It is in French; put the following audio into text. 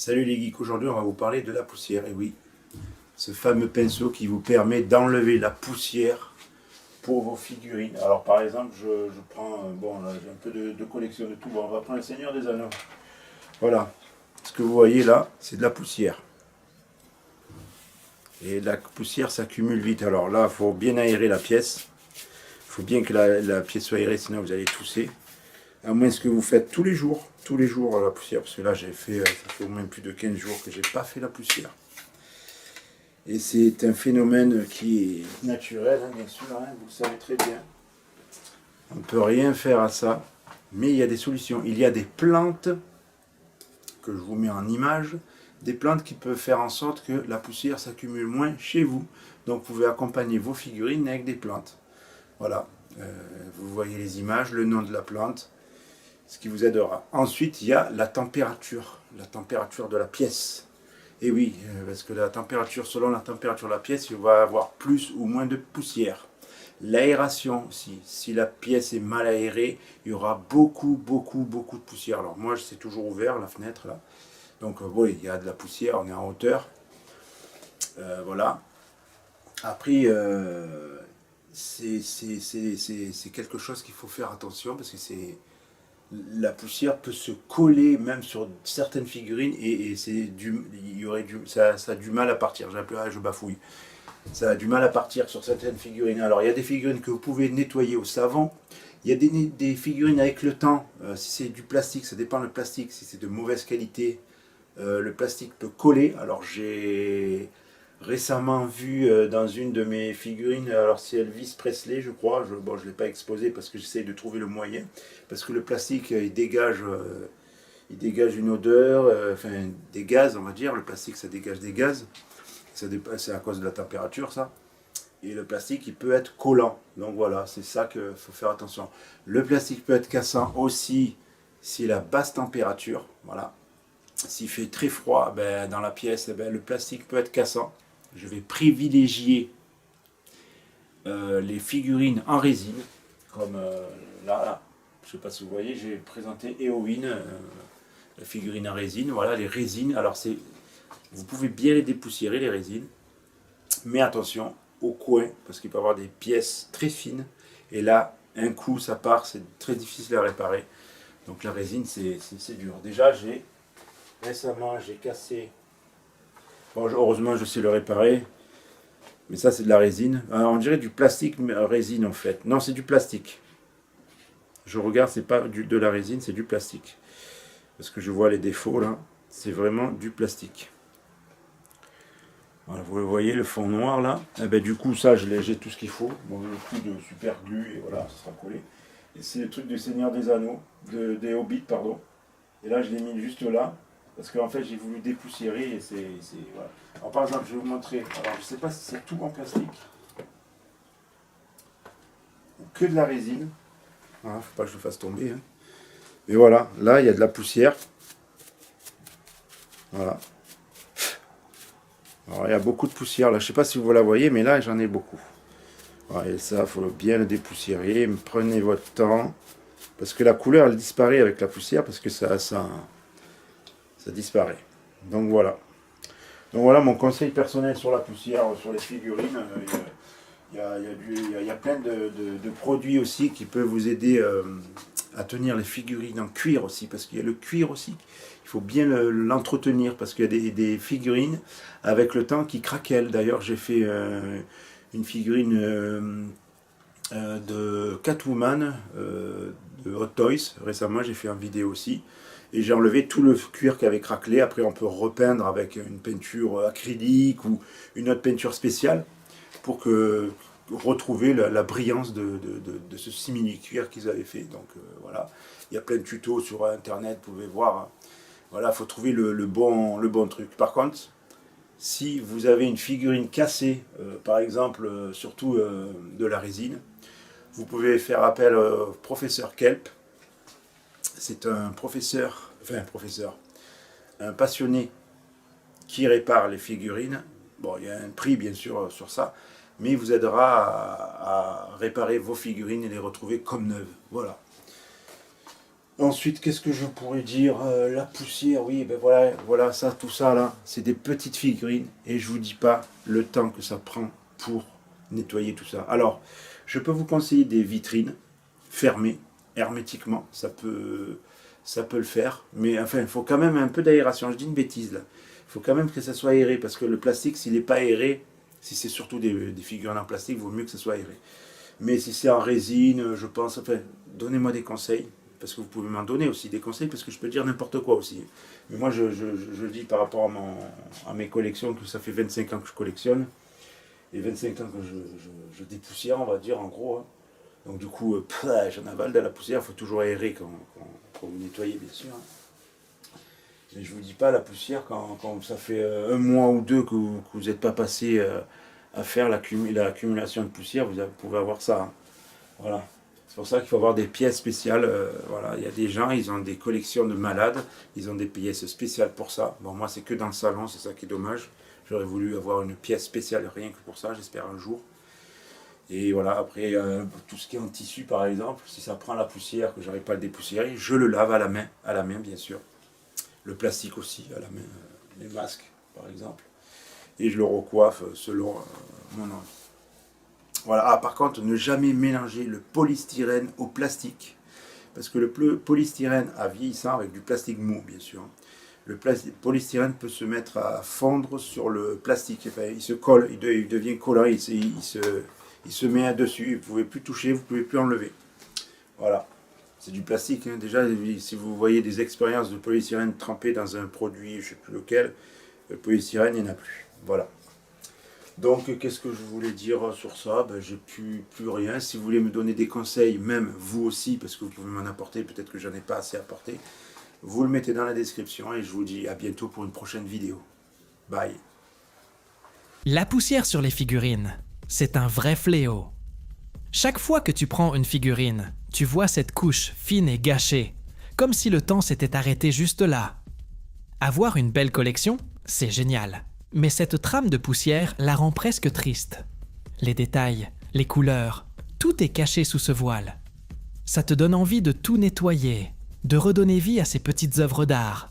Salut les geeks, aujourd'hui on va vous parler de la poussière. Et oui, ce fameux pinceau qui vous permet d'enlever la poussière pour vos figurines. Alors par exemple, je prends, bon là j'ai un peu de collection de tout, bon, on va prendre le Seigneur des Anneaux. Voilà, ce que vous voyez là, c'est de la poussière. Et la poussière s'accumule vite. Alors là, il faut bien aérer la pièce. Il faut bien que la pièce soit aérée, sinon vous allez tousser. À moins que vous faites tous les jours la poussière, parce que là j'ai fait, ça fait au moins plus de 15 jours que j'ai pas fait la poussière. Et c'est un phénomène qui est naturel, hein, bien sûr, hein, vous le savez très bien. On ne peut rien faire à ça, mais il y a des solutions. Il y a des plantes, que je vous mets en image, des plantes qui peuvent faire en sorte que la poussière s'accumule moins chez vous. Donc vous pouvez accompagner vos figurines avec des plantes. Voilà, vous voyez les images, le nom de la plante, ce qui vous aidera. Ensuite, il y a la température de la pièce. Et oui, parce que selon la température de la pièce, il va y avoir plus ou moins de poussière. L'aération aussi. Si la pièce est mal aérée, il y aura beaucoup de poussière. Alors moi, c'est toujours ouvert, la fenêtre là. Donc oui, il y a de la poussière, on est en hauteur. Voilà. Après, c'est quelque chose qu'il faut faire attention parce que la poussière peut se coller même sur certaines figurines et ça a du mal à partir. Je bafouille. Ça a du mal à partir sur certaines figurines. Alors il y a des figurines que vous pouvez nettoyer au savon. Il y a des figurines avec le temps. Si c'est du plastique, ça dépend du plastique. Si c'est de mauvaise qualité, le plastique peut coller. Alors j'ai récemment vu dans une de mes figurines, alors c'est Elvis Presley je crois, bon je ne l'ai pas exposé parce que j'essaie de trouver le moyen, parce que le plastique il dégage une odeur, enfin des gaz on va dire, le plastique ça dégage des gaz, c'est à cause de la température ça, et le plastique il peut être collant, donc voilà, c'est ça qu'il faut faire attention. Le plastique peut être cassant aussi si la basse température, voilà. S'il fait très froid ben, dans la pièce, ben, le plastique peut être cassant. Je vais privilégier les figurines en résine, comme là, je ne sais pas si vous voyez, j'ai présenté Eowyn, la figurine en résine. Voilà, les résines, alors vous pouvez bien les dépoussiérer, les résines, mais attention au coin, parce qu'il peut y avoir des pièces très fines, et là, un coup, ça part, c'est très difficile à réparer. Donc la résine, c'est dur. Déjà, récemment, j'ai cassé. Bon, heureusement, je sais le réparer. Mais ça, c'est de la résine. On dirait du plastique, mais résine en fait. Non, c'est du plastique. Je regarde, c'est pas de la résine, c'est du plastique. Parce que je vois les défauts là. C'est vraiment du plastique. Voilà, vous voyez le fond noir là. Et ben, du coup, ça, j'ai tout ce qu'il faut. Bon, le coup de super glue, et voilà, ça sera collé. Et c'est le truc du Seigneur des Anneaux, des Hobbits, pardon. Et là, je l'ai mis juste là. Parce qu'en fait, j'ai voulu dépoussiérer et voilà. Alors, par exemple, je vais vous montrer. Alors, je ne sais pas si c'est tout en plastique ou que de la résine. Voilà, faut pas que je le fasse tomber. Hein. Mais voilà, là, il y a de la poussière. Voilà. Alors, il y a beaucoup de poussière là. Je ne sais pas si vous la voyez, mais là, j'en ai beaucoup. Voilà, et ça, il faut bien le dépoussiérer. Prenez votre temps. Parce que la couleur, elle disparaît avec la poussière parce que ça disparaît. Donc voilà. Donc voilà mon conseil personnel sur la poussière, sur les figurines. Il y a plein de produits aussi qui peuvent vous aider à tenir les figurines en cuir aussi, parce qu'il y a le cuir aussi. Il faut bien l'entretenir, parce qu'il y a des figurines avec le temps qui craquellent. D'ailleurs, j'ai fait une figurine de Catwoman de Hot Toys. Récemment, j'ai fait une vidéo aussi. Et j'ai enlevé tout le cuir qui avait craquelé. Après, on peut repeindre avec une peinture acrylique ou une autre peinture spéciale pour retrouver la brillance de ce simili-cuir qu'ils avaient fait. Donc voilà, il y a plein de tutos sur internet, vous pouvez voir. Voilà, il faut trouver le bon truc. Par contre, si vous avez une figurine cassée, par exemple, surtout de la résine, vous pouvez faire appel au professeur Kelp. C'est un un passionné qui répare les figurines. Bon, il y a un prix bien sûr sur ça, mais il vous aidera à réparer vos figurines et les retrouver comme neuves. Voilà. Ensuite, qu'est-ce que je pourrais dire? La poussière, oui, ben voilà, voilà, ça, tout ça là, c'est des petites figurines et je vous dis pas le temps que ça prend pour nettoyer tout ça. Alors, je peux vous conseiller des vitrines fermées hermétiquement, ça peut le faire, mais enfin, il faut quand même un peu d'aération. Je dis une bêtise là, il faut quand même que ça soit aéré parce que le plastique, s'il n'est pas aéré, si c'est surtout des figurines en plastique, il vaut mieux que ça soit aéré. Mais si c'est en résine, je pense, enfin, donnez-moi des conseils. Parce que vous pouvez m'en donner aussi des conseils, parce que je peux dire n'importe quoi aussi. Mais moi, je dis par rapport à mes collections, que ça fait 25 ans que je collectionne, et 25 ans que je dépoussière, on va dire, en gros. Hein. Donc du coup, j'en avale de la poussière, il faut toujours aérer quand vous nettoyez, bien sûr. Mais je vous dis pas, la poussière, quand ça fait un mois ou deux que vous n'êtes pas passé à faire l'accumulation de poussière, vous pouvez avoir ça. Hein. Voilà. C'est pour ça qu'il faut avoir des pièces spéciales. Voilà. Il y a des gens, ils ont des collections de malades, ils ont des pièces spéciales pour ça. Bon, moi, c'est que dans le salon, c'est ça qui est dommage. J'aurais voulu avoir une pièce spéciale rien que pour ça, j'espère un jour. Et voilà, après, tout ce qui est en tissu, par exemple, si ça prend la poussière, que j'arrive pas à le dépoussiérer, je le lave à la main, bien sûr. Le plastique aussi, à la main, les masques, par exemple. Et je le recoiffe selon mon envie. Voilà. Ah, par contre, ne jamais mélanger le polystyrène au plastique. Parce que le polystyrène a vieillissant avec du plastique mou, bien sûr. Le polystyrène peut se mettre à fondre sur le plastique. Enfin, il se colle, il devient collant, il se met dessus. Vous ne pouvez plus toucher, vous ne pouvez plus enlever. Voilà. C'est du plastique. Hein. Déjà, si vous voyez des expériences de polystyrène trempé dans un produit, je ne sais plus lequel, le polystyrène, il n'y en a plus. Voilà. Donc, qu'est-ce que je voulais dire sur ça? Ben, j'ai plus rien. Si vous voulez me donner des conseils, même vous aussi, parce que vous pouvez m'en apporter, peut-être que j'en ai pas assez apporté, vous le mettez dans la description et je vous dis à bientôt pour une prochaine vidéo. Bye. La poussière sur les figurines, c'est un vrai fléau. Chaque fois que tu prends une figurine, tu vois cette couche fine et gâchée, comme si le temps s'était arrêté juste là. Avoir une belle collection, c'est génial. Mais cette trame de poussière la rend presque triste. Les détails, les couleurs, tout est caché sous ce voile. Ça te donne envie de tout nettoyer, de redonner vie à ces petites œuvres d'art.